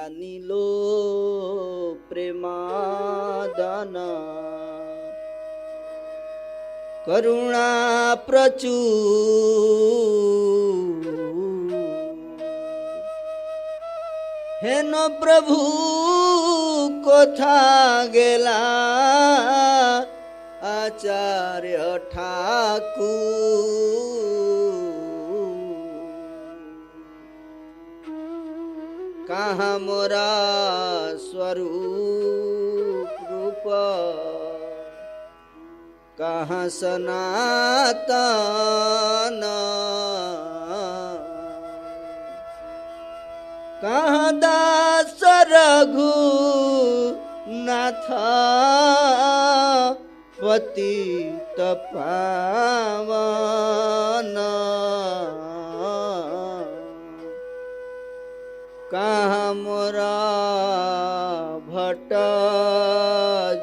निलो प्रेमादान करुणा प्रचुर हेन प्रभु कोथा गेला आचार्य ठाकुर कहाँ मोरा स्वरूप रूप कहाँ सनातन कहाँ दास रघु नाथ पतित पावन कहाँ मोरा भट्ट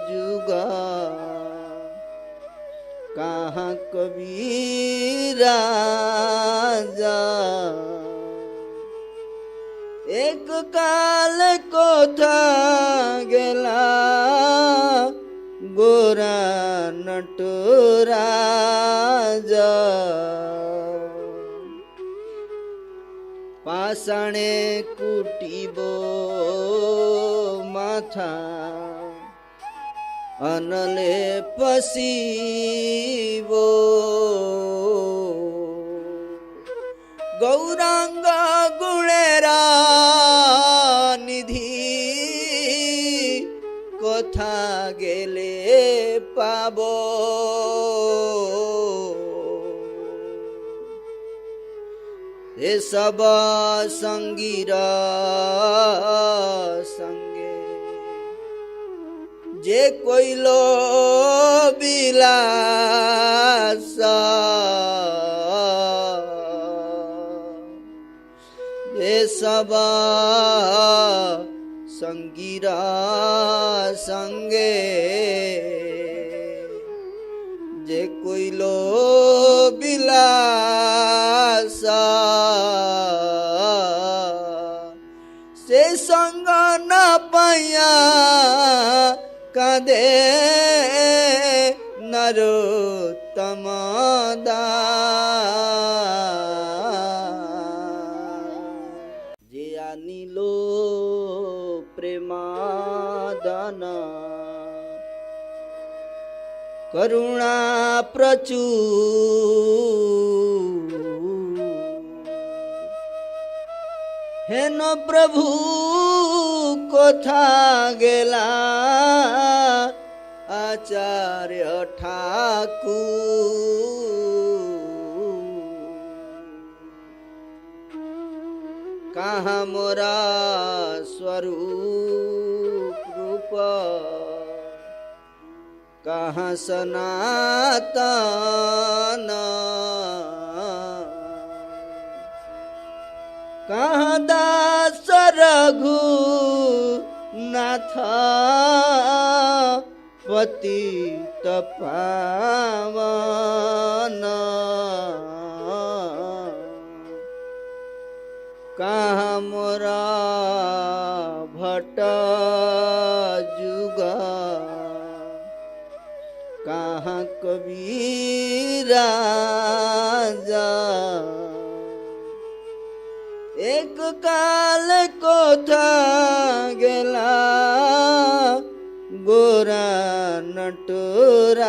जुग कहाँ कबीरा जा एक काल को था गेला गोरा नटराजा पाषाणे कुटिबो माथा अनले पसिबो गौरांग गुणेरा निधि कोथा गेले पाबो हे सब संगीर संगे जे कोइलो बिलास हे सब संगीर संगे जे कोइलो बिलास से संग न पाया कादे नरोत्तम जे आनिलो प्रेमादान करुणा प्रचुर हेन प्रभु कोथा गेला आचार्य ठाकुर कहाँ मोरा स्वरूप रूप कहाँ सनातन कहाँ दास रघु नाथ पतित पावन कहाँ मोरा भट्ट जुग कहाँ कबीरा जा एक काल को था गेला गोरा नटराजा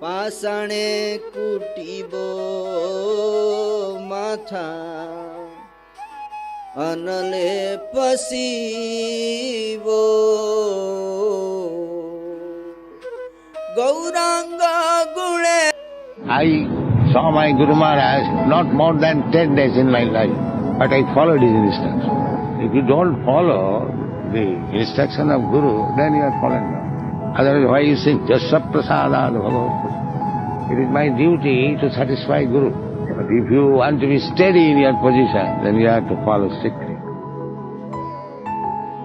पाषाणे कुटिबो माथा अनले पसिबो गौरांग गुणे I saw my Guru Maharaj not more than 10 days in my life, but I followed his instruction. If you don't follow the instruction of Guru, then you are fallen down. Otherwise, why you sing Jasya Prasadad Bhagavat? It is my duty to satisfy Guru. But if you want to be steady in your position, then you have to follow strictly.